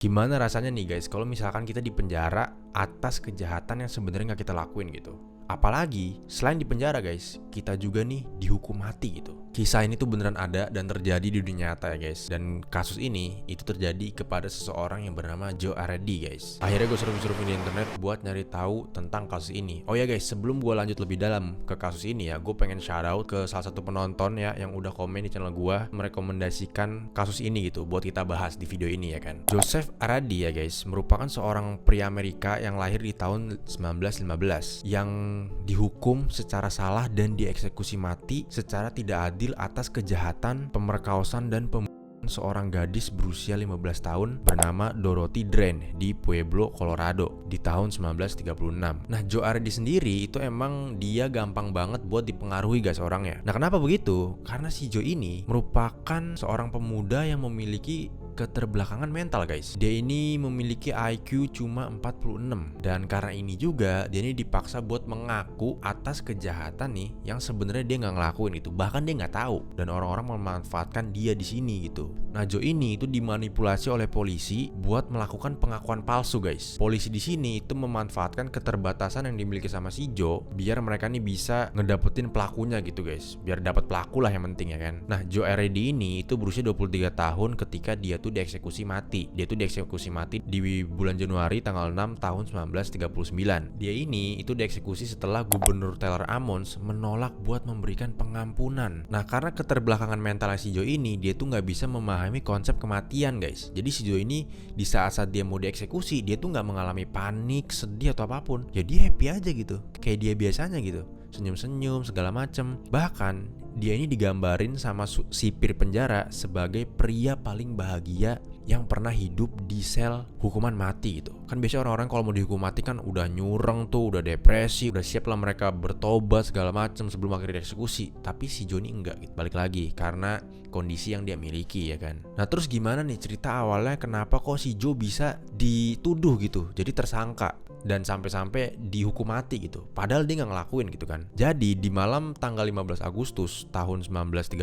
Gimana rasanya nih guys kalau misalkan kita dipenjara atas kejahatan yang sebenarnya nggak kita lakuin gitu. Apalagi selain dipenjara guys, kita juga nih dihukum mati gitu. Kisah ini tuh beneran ada dan terjadi di dunia nyata ya guys. Dan kasus ini itu terjadi kepada seseorang yang bernama Joe Aredi guys. Akhirnya gue surfing di internet buat nyari tahu tentang kasus ini. Oh ya guys, sebelum gue lanjut lebih dalam ke kasus ini ya, gue pengen shout out ke salah satu penonton ya yang udah komen di channel gue merekomendasikan kasus ini gitu buat kita bahas di video ini ya kan. Joseph Aredi ya guys merupakan seorang pria Amerika yang lahir di tahun 1915 yang dihukum secara salah dan dieksekusi mati secara tidak adil atas kejahatan pemerkosaan dan pembunuhan seorang gadis berusia 15 tahun bernama Dorothy Drain di Pueblo, Colorado di tahun 1936. Nah, Joe Aredi sendiri itu emang dia gampang banget buat dipengaruhi guys orangnya. Nah, kenapa begitu? Karena si Joe ini merupakan seorang pemuda yang memiliki keterbelakangan mental guys. Dia ini memiliki IQ cuma 46 dan karena ini juga dia ini dipaksa buat mengaku atas kejahatan nih yang sebenarnya dia nggak ngelakuin itu, bahkan dia nggak tahu dan orang-orang memanfaatkan dia di sini gitu. Nah, Joe ini itu dimanipulasi oleh polisi buat melakukan pengakuan palsu guys. Polisi di sini itu memanfaatkan keterbatasan yang dimiliki sama si Joe biar mereka nih bisa ngedapetin pelakunya gitu guys, biar dapat pelaku lah yang penting ya kan. Nah, Joe Aredi ini itu berusia 23 tahun ketika dia tuh dieksekusi mati. Dia tuh dieksekusi mati di bulan Januari tanggal 6 tahun 1939. Dia ini itu dieksekusi setelah Gubernur Taylor Ammons menolak buat memberikan pengampunan. Nah, karena keterbelakangan mental si Joe ini, dia tuh nggak bisa memahami konsep kematian guys. Jadi si Joe ini di saat-saat dia mau dieksekusi, dia tuh nggak mengalami panik, sedih atau apapun. Ya dia happy aja gitu, kayak dia biasanya gitu, senyum-senyum segala macem. Bahkan dia ini digambarin sama sipir penjara sebagai pria paling bahagia yang pernah hidup di sel hukuman mati gitu. Kan biasanya orang-orang kalau mau dihukum mati kan udah nyureng tuh, udah depresi, udah siap lah mereka bertobat segala macam sebelum akhirnya dieksekusi. Tapi si Johnny enggak gitu. Balik lagi karena kondisi yang dia miliki ya kan. Nah, terus gimana nih cerita awalnya kenapa kok si Joe bisa dituduh gitu, jadi tersangka dan sampai-sampai dihukum mati gitu, padahal dia nggak ngelakuin gitu kan. Jadi di malam tanggal 15 Agustus tahun 1936,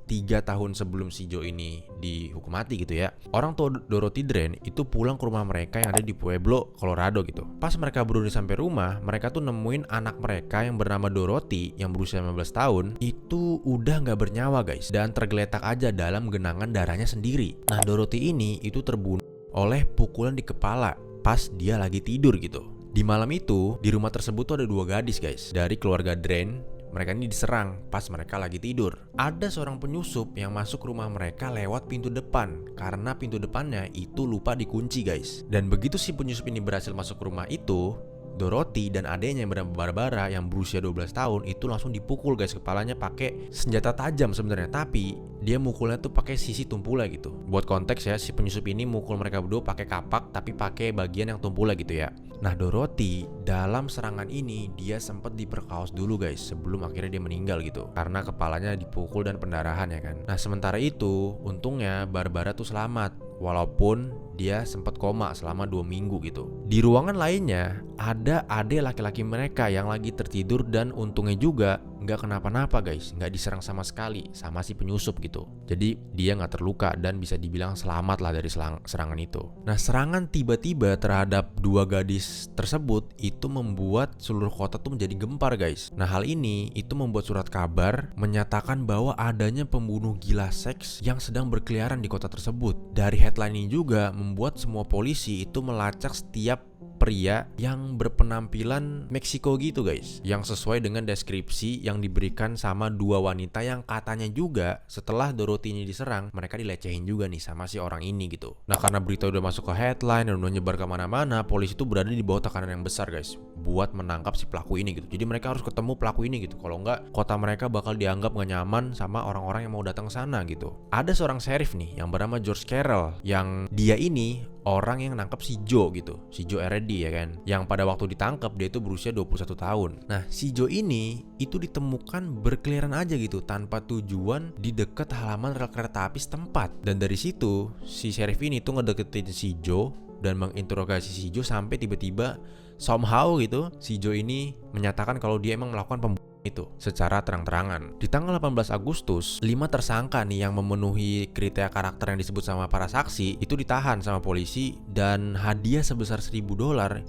3 tahun sebelum si Joe ini dihukum mati gitu ya, orang tua Dorothy Drain itu pulang ke rumah mereka yang ada di Pueblo, Colorado gitu. Pas mereka berdua sampai rumah, mereka tuh nemuin anak mereka yang bernama Dorothy yang berusia 15 tahun itu udah nggak bernyawa guys, dan tergeletak aja dalam genangan darahnya sendiri. Nah, Dorothy ini itu terbunuh oleh pukulan di kepala pas dia lagi tidur gitu. Di malam itu, di rumah tersebut tuh ada 2 gadis guys dari keluarga Drain. Mereka ini diserang pas mereka lagi tidur. Ada seorang penyusup yang masuk rumah mereka lewat pintu depan karena pintu depannya itu lupa dikunci guys. Dan begitu si penyusup ini berhasil masuk ke rumah itu, Dorothy dan adeknya yang bernama Barbara yang berusia 12 tahun itu langsung dipukul guys kepalanya pakai senjata tajam sebenarnya, tapi dia mukulnya tuh pakai sisi tumpulnya gitu. Buat konteks ya, si penyusup ini mukul mereka berdua pakai kapak tapi pakai bagian yang tumpulnya gitu ya. Nah, Dorothy dalam serangan ini dia sempat diperkaos dulu guys sebelum akhirnya dia meninggal gitu karena kepalanya dipukul dan pendarahan ya kan. Nah, sementara itu untungnya Barbara tuh selamat walaupun dia sempat koma selama 2 minggu gitu. Di ruangan lainnya ada adik laki-laki mereka yang lagi tertidur dan untungnya juga nggak kenapa-napa guys, nggak diserang sama sekali sama si penyusup gitu. Jadi dia nggak terluka dan bisa dibilang selamat lah dari serangan itu. Nah, serangan tiba-tiba terhadap 2 gadis tersebut itu membuat seluruh kota tuh menjadi gempar guys. Nah, hal ini itu membuat surat kabar menyatakan bahwa adanya pembunuh gila seks yang sedang berkeliaran di kota tersebut. Dari headline ini juga membuat semua polisi itu melacak setiap pria yang berpenampilan Meksiko gitu guys, yang sesuai dengan deskripsi yang diberikan sama 2 wanita yang katanya juga setelah Dorothy ini diserang mereka dilecehin juga nih sama si orang ini gitu. Nah, karena berita udah masuk ke headline dan udah nyebar kemana-mana, polisi itu berada di bawah tekanan yang besar guys buat menangkap si pelaku ini gitu. Jadi mereka harus ketemu pelaku ini gitu, kalau enggak kota mereka bakal dianggap gak nyaman sama orang-orang yang mau datang ke sana gitu. Ada seorang sheriff nih yang bernama George Carroll yang dia ini orang yang nangkep si Joe gitu, si Joe Aredi ya kan, yang pada waktu ditangkap dia itu berusia 21 tahun. Nah, si Joe ini itu ditemukan berkeliaran aja gitu tanpa tujuan di dekat halaman rel kereta api setempat. Dan dari situ si sheriff ini tuh ngedeketin si Joe dan menginterogasi si Joe sampai tiba-tiba somehow gitu si Joe ini menyatakan kalau dia emang melakukan pembunuhan itu secara terang-terangan. Di tanggal 18 Agustus, 5 tersangka nih yang memenuhi kriteria karakter yang disebut sama para saksi itu ditahan sama polisi dan hadiah sebesar $1.000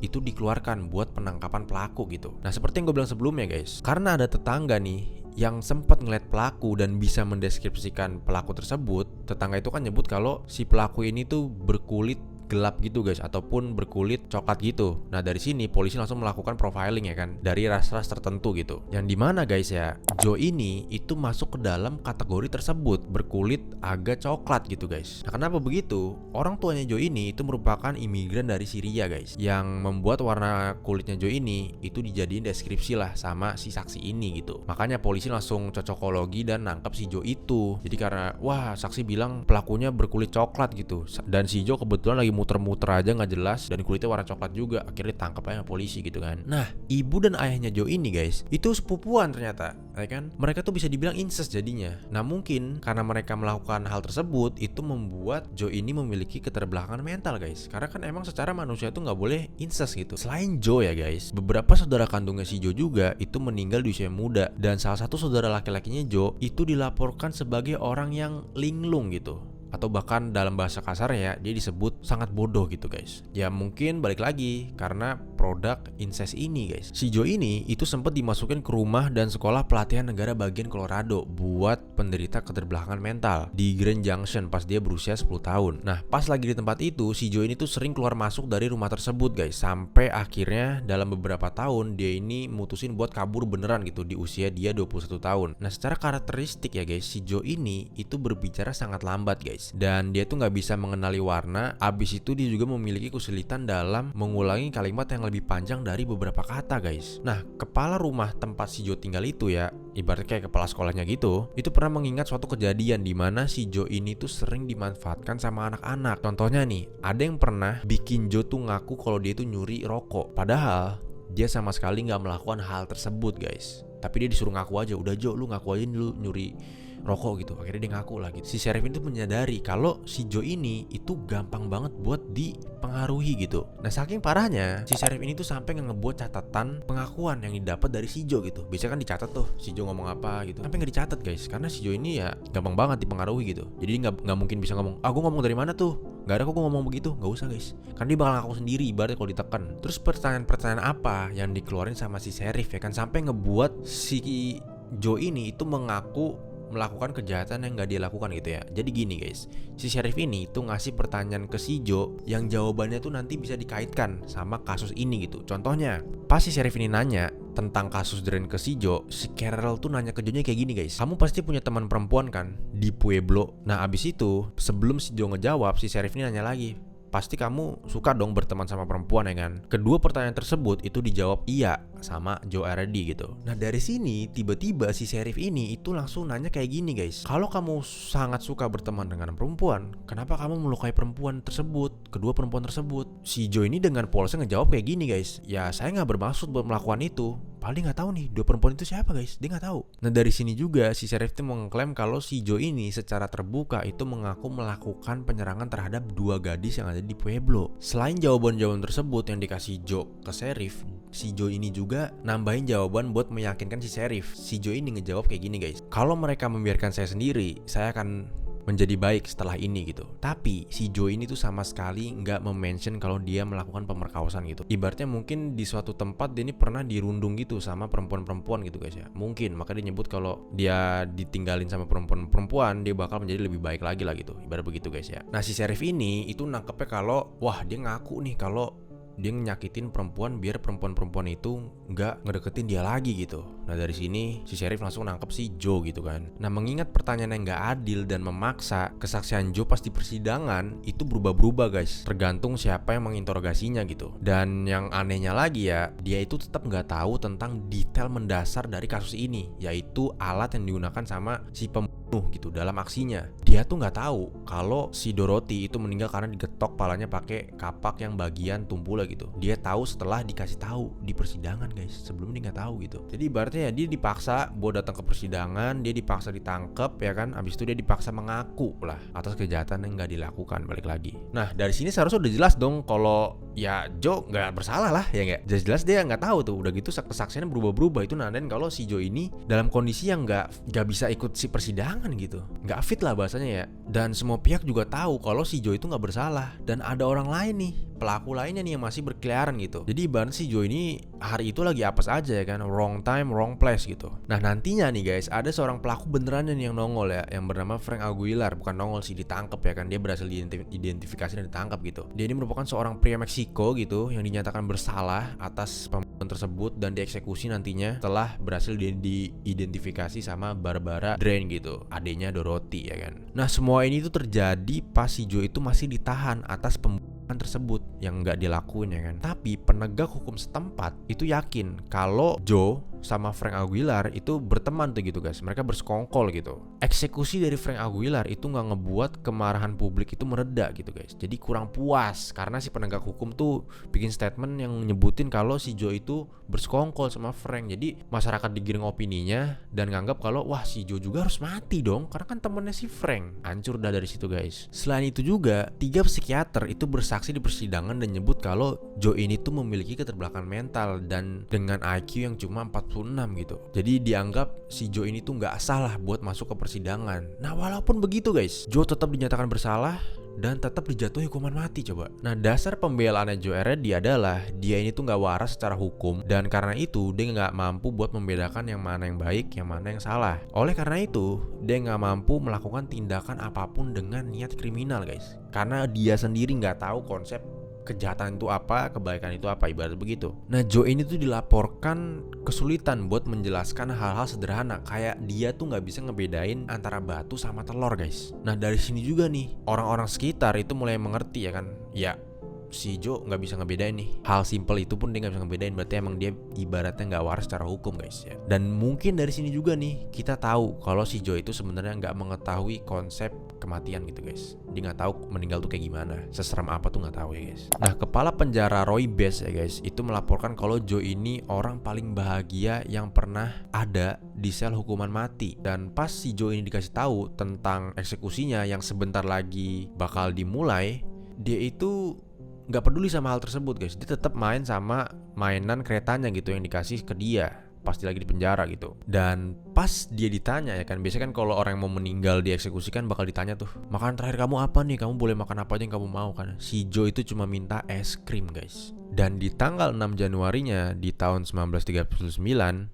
itu dikeluarkan buat penangkapan pelaku gitu. Nah, seperti yang gue bilang sebelumnya guys, karena ada tetangga nih yang sempat ngeliat pelaku dan bisa mendeskripsikan pelaku tersebut, tetangga itu kan nyebut kalau si pelaku ini tuh berkulit gelap gitu guys, ataupun berkulit coklat gitu. Nah dari sini polisi langsung melakukan profiling ya kan, dari ras-ras tertentu gitu. Yang dimana guys ya, Joe ini itu masuk ke dalam kategori tersebut, berkulit agak coklat gitu guys. Nah kenapa begitu? Orang tuanya Joe ini itu merupakan imigran dari Syria guys, yang membuat warna kulitnya Joe ini itu dijadiin deskripsi lah sama si saksi ini gitu. Makanya polisi langsung cocokologi dan nangkep si Joe itu. Jadi karena wah saksi bilang pelakunya berkulit coklat gitu, dan si Joe kebetulan lagi muter-muter aja nggak jelas dan kulitnya warna coklat juga, akhirnya ditangkap aja sama polisi gitu kan. Nah ibu dan ayahnya Joe ini guys itu sepupuan ternyata ya kan, mereka tuh bisa dibilang incest jadinya. Nah mungkin karena mereka melakukan hal tersebut itu membuat Joe ini memiliki keterbelakangan mental guys, karena kan emang secara manusia tuh nggak boleh incest gitu. Selain Joe ya guys, beberapa saudara kandungnya si Joe juga itu meninggal di usia muda, dan salah satu saudara laki-lakinya Joe itu dilaporkan sebagai orang yang linglung gitu, atau bahkan dalam bahasa kasarnya ya, dia disebut sangat bodoh gitu guys. Ya mungkin balik lagi karena produk incest ini guys. Si Joe ini itu sempat dimasukin ke rumah dan sekolah pelatihan negara bagian Colorado buat penderita keterbelakangan mental di Grand Junction pas dia berusia 10 tahun. Nah pas lagi di tempat itu, si Joe ini tuh sering keluar masuk dari rumah tersebut guys, sampai akhirnya dalam beberapa tahun dia ini mutusin buat kabur beneran gitu di usia dia 21 tahun. Nah secara karakteristik ya guys, si Joe ini itu berbicara sangat lambat guys, dan dia tuh nggak bisa mengenali warna. Abis itu dia juga memiliki kesulitan dalam mengulangi kalimat yang lebih panjang dari beberapa kata guys. Nah kepala rumah tempat si Joe tinggal itu ya, ibaratnya kayak kepala sekolahnya gitu, itu pernah mengingat suatu kejadian di mana si Joe ini tuh sering dimanfaatkan sama anak-anak. Contohnya nih, ada yang pernah bikin Joe tuh ngaku kalau dia tuh nyuri rokok, padahal dia sama sekali nggak melakukan hal tersebut guys. Tapi dia disuruh ngaku aja, udah Joe lu ngaku aja lu nyuri rokok gitu. Akhirnya dia ngaku lah gitu. Si sheriff itu menyadari kalau si Joe ini itu gampang banget buat dipengaruhi gitu. Nah saking parahnya, si sheriff ini tuh sampai ngebuat catatan pengakuan yang didapat dari si Joe gitu. Biasanya kan dicatat tuh si Joe ngomong apa gitu, sampai nggak dicatat guys, karena si Joe ini ya gampang banget dipengaruhi gitu. Jadi nggak mungkin bisa ngomong, gue ngomong dari mana tuh, nggak ada kok gue ngomong begitu, nggak usah guys, karena dia bakal ngaku sendiri ibaratnya kalau ditekan. Terus pertanyaan-pertanyaan apa yang dikeluarin sama si sheriff ya kan, sampai ngebuat si Joe ini itu mengaku melakukan kejahatan yang gak dia lakukan gitu ya. Jadi gini guys, si sheriff ini tuh ngasih pertanyaan ke si Joe yang jawabannya tuh nanti bisa dikaitkan sama kasus ini gitu. Contohnya, pas si sheriff ini nanya tentang kasus Dren ke si Joe, si Carol tuh nanya ke Joe-nya kayak gini guys, kamu pasti punya teman perempuan kan di Pueblo. Nah abis itu, sebelum si Joe ngejawab, si sheriff ini nanya lagi, pasti kamu suka dong berteman sama perempuan ya kan? Kedua pertanyaan tersebut itu dijawab iya sama Joe Arady gitu. Nah dari sini tiba-tiba si sheriff ini itu langsung nanya kayak gini guys, kalau kamu sangat suka berteman dengan perempuan, kenapa kamu melukai perempuan tersebut, kedua perempuan tersebut? Si Joe ini dengan polosnya ngejawab kayak gini guys, ya saya nggak bermaksud buat melakukan itu. Padahal dia nggak tahu nih dua perempuan itu siapa guys, dia nggak tahu. Nah dari sini juga si sheriff itu mengklaim kalau si Joe ini secara terbuka itu mengaku melakukan penyerangan terhadap dua gadis yang ada di Pueblo. Selain jawaban-jawaban tersebut yang dikasih Joe ke sheriff, si Joe ini juga nambahin jawaban buat meyakinkan si sheriff. Si Joe ini ngejawab kayak gini guys, kalau mereka membiarkan saya sendiri, saya akan menjadi baik setelah ini gitu. Tapi si Joe ini tuh sama sekali nggak mention kalau dia melakukan pemerkosaan gitu. Ibaratnya mungkin di suatu tempat dia ini pernah dirundung gitu sama perempuan-perempuan gitu guys ya. Mungkin maka dia nyebut kalau dia ditinggalin sama perempuan-perempuan dia bakal menjadi lebih baik lagi lah gitu. Ibarat begitu guys ya. Nah si sheriff ini itu nangkepnya kalau wah dia ngaku nih kalau dia nyakitin perempuan biar perempuan-perempuan itu nggak ngedeketin dia lagi gitu. Nah dari sini si sheriff langsung nangkep si Joe gitu kan. Nah mengingat pertanyaan yang nggak adil dan memaksa, kesaksian Joe pas di persidangan itu berubah-berubah guys, tergantung siapa yang menginterogasinya gitu. Dan yang anehnya lagi ya, dia itu tetap nggak tahu tentang detail mendasar dari kasus ini, yaitu alat yang digunakan sama si pembunuh gitu dalam aksinya. Dia tuh nggak tahu kalau si Dorothy itu meninggal karena digetok palanya pakai kapak yang bagian tumpul gitu. Dia tahu setelah dikasih tahu di persidangan guys, sebelum dia nggak tahu gitu. Jadi ibaratnya ya dia dipaksa buat datang ke persidangan, dia dipaksa ditangkap ya kan, abis itu dia dipaksa mengaku lah atas kejahatan yang nggak dilakukan. Balik lagi. Nah dari sini seharusnya udah jelas dong kalau ya Joe nggak bersalah lah ya nggak. Jelas-jelas dia nggak tahu tuh. Udah gitu kesaksiannya berubah-berubah, itu nandain kalau si Joe ini dalam kondisi yang nggak bisa ikut si persidangan gitu, nggak fit lah bahasanya ya. Dan semua pihak juga tahu kalau si Joe itu nggak bersalah dan ada orang lain nih, pelaku lainnya nih yang masih berkeliaran gitu. Jadi ibarat si Joe ini hari itu lagi apes aja ya kan, wrong time wrong place gitu. Nah nantinya nih guys, ada seorang pelaku beneran nih yang nongol ya, yang bernama Frank Aguilar. Bukan nongol sih, ditangkap ya kan, dia berhasil diidentifikasi dan ditangkap gitu. Dia ini merupakan seorang pria Meksiko gitu yang dinyatakan bersalah atas pembunuhan tersebut dan dieksekusi nantinya setelah berhasil diidentifikasi sama Barbara Drain gitu, adanya Dorothy ya kan. Nah semua ini tuh terjadi pas si Joe itu masih ditahan atas pembunuhan tersebut yang nggak dilakuin ya kan. Tapi penegak hukum setempat itu yakin kalau Joe sama Frank Aguilar itu berteman tuh gitu guys, mereka bersekongkol gitu. Eksekusi dari Frank Aguilar itu nggak ngebuat kemarahan publik itu mereda gitu guys. Jadi kurang puas karena si penegak hukum tuh bikin statement yang nyebutin kalau si Joe itu bersekongkol sama Frank. Jadi masyarakat digiring opininya dan nganggap kalau wah si Joe juga harus mati dong karena kan temennya si Frank. Hancur dah dari situ guys. Selain itu juga 3 psikiater itu bersaksi di persidangan dan nyebut kalau Joe ini tuh memiliki keterbelakangan mental dan dengan IQ yang cuma 46 gitu. Jadi dianggap si Joe ini tuh nggak salah buat masuk ke persidangan. Nah walaupun begitu guys, Joe tetap dinyatakan bersalah dan tetap dijatuhi hukuman mati coba. Nah dasar pembelaannya Joe Reddy adalah dia ini tuh nggak waras secara hukum dan karena itu dia nggak mampu buat membedakan yang mana yang baik, yang mana yang salah. Oleh karena itu dia nggak mampu melakukan tindakan apapun dengan niat kriminal guys. Karena dia sendiri nggak tahu konsep kejahatan itu apa, kebaikan itu apa, ibarat begitu. Nah Joe ini tuh dilaporkan kesulitan buat menjelaskan hal-hal sederhana, kayak dia tuh nggak bisa ngebedain antara batu sama telur guys. Nah dari sini juga nih orang-orang sekitar itu mulai mengerti ya kan, ya si Joe nggak bisa ngebedain nih hal simple itu pun dia nggak bisa ngebedain, berarti emang dia ibaratnya nggak waras secara hukum guys ya. Dan mungkin dari sini juga nih kita tahu kalau si Joe itu sebenarnya nggak mengetahui konsep kematian gitu guys. Dia nggak tahu meninggal tuh kayak gimana, seseram apa tuh nggak tahu ya guys. Nah kepala penjara Roy Bass ya guys itu melaporkan kalau Joe ini orang paling bahagia yang pernah ada di sel hukuman mati. Dan pas si Joe ini dikasih tahu tentang eksekusinya yang sebentar lagi bakal dimulai, dia itu nggak peduli sama hal tersebut guys. Dia tetap main sama mainan keretanya gitu yang dikasih ke dia pas dia lagi di penjara gitu. Dan pas dia ditanya ya kan, biasanya kan kalau orang yang mau meninggal dieksekusikan bakal ditanya tuh, makanan terakhir kamu apa nih, kamu boleh makan apa aja yang kamu mau kan. Si Joe itu cuma minta es krim guys. Dan di tanggal 6 Januarinya di tahun 1939,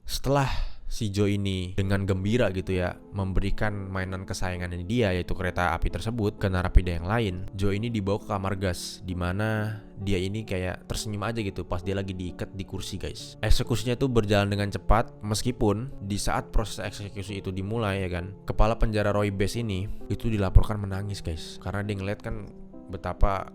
setelah si Joe ini dengan gembira gitu ya memberikan mainan kesayangannya dia yaitu kereta api tersebut ke narapida yang lain, Joe ini dibawa ke kamar gas di mana dia ini kayak tersenyum aja gitu pas dia lagi diikat di kursi guys. Eksekusinya tuh berjalan dengan cepat meskipun di saat proses eksekusi itu dimulai ya kan, kepala penjara Roy Bass ini itu dilaporkan menangis guys karena dia ngeliat kan betapa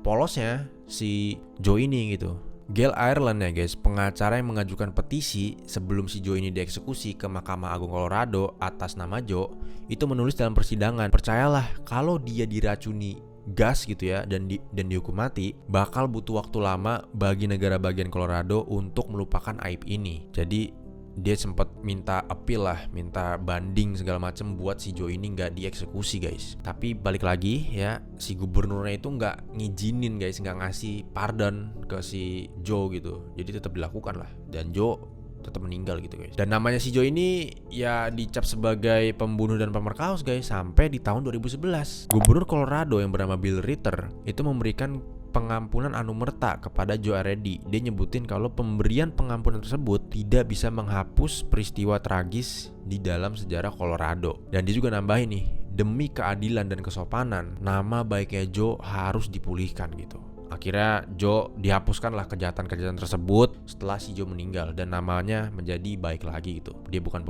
polosnya si Joe ini gitu. Gail Ireland ya guys, pengacara yang mengajukan petisi sebelum si Joe ini dieksekusi ke Mahkamah Agung Colorado atas nama Joe, itu menulis dalam persidangan, percayalah kalau dia diracuni gas gitu ya dan dihukum mati, bakal butuh waktu lama bagi negara bagian Colorado untuk melupakan aib ini. Jadi dia sempat minta appeal lah, minta banding segala macam buat si Joe ini nggak dieksekusi guys. Tapi balik lagi ya, si gubernurnya itu nggak ngizinin guys, nggak ngasih pardon ke si Joe gitu. Jadi tetap dilakukan lah dan Joe tetap meninggal gitu guys. Dan namanya si Joe ini ya dicap sebagai pembunuh dan pemerkaos guys sampai di tahun 2011. Gubernur Colorado yang bernama Bill Ritter itu memberikan pengampunan anumerta kepada Joe Reddy. Dia nyebutin kalau pemberian pengampunan tersebut tidak bisa menghapus peristiwa tragis di dalam sejarah Colorado. Dan dia juga nambahin nih, demi keadilan dan kesopanan, nama baiknya Joe harus dipulihkan gitu. Akhirnya Joe dihapuskanlah kejahatan-kejahatan tersebut setelah si Joe meninggal dan namanya menjadi baik lagi gitu. Dia bukan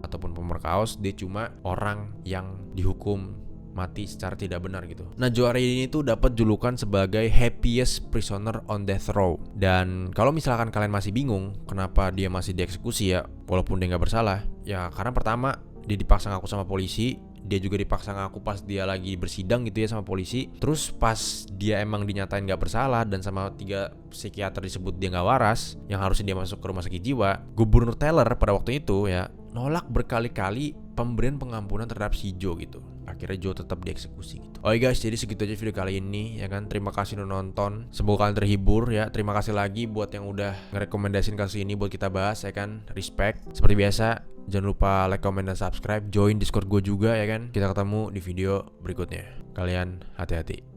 ataupun pemerkaos, dia cuma orang yang dihukum mati secara tidak benar gitu. Nah Joe Reddy ini tuh dapat julukan sebagai happiest prisoner on death row. Dan kalau misalkan kalian masih bingung kenapa dia masih dieksekusi ya walaupun dia nggak bersalah, ya karena pertama dia dipaksa ngaku sama polisi. Dia juga dipaksa ngaku pas dia lagi bersidang gitu ya sama polisi. Terus pas dia emang dinyatain gak bersalah dan sama 3 psikiater disebut dia gak waras, yang harusnya dia masuk ke rumah sakit jiwa, Gubernur Taylor pada waktu itu ya nolak berkali-kali pemberian pengampunan terhadap si Joe gitu. akhirnya Joe tetap dieksekusi gitu. Oke guys, jadi segitu aja video kali ini ya kan. Terima kasih udah nonton, semoga kalian terhibur ya. Terima kasih lagi buat yang udah ngerekomendasiin kasus ini buat kita bahas ya kan. Respect. Seperti biasa, jangan lupa like, comment, dan subscribe. Join Discord gue juga ya kan. Kita ketemu di video berikutnya. Kalian hati-hati.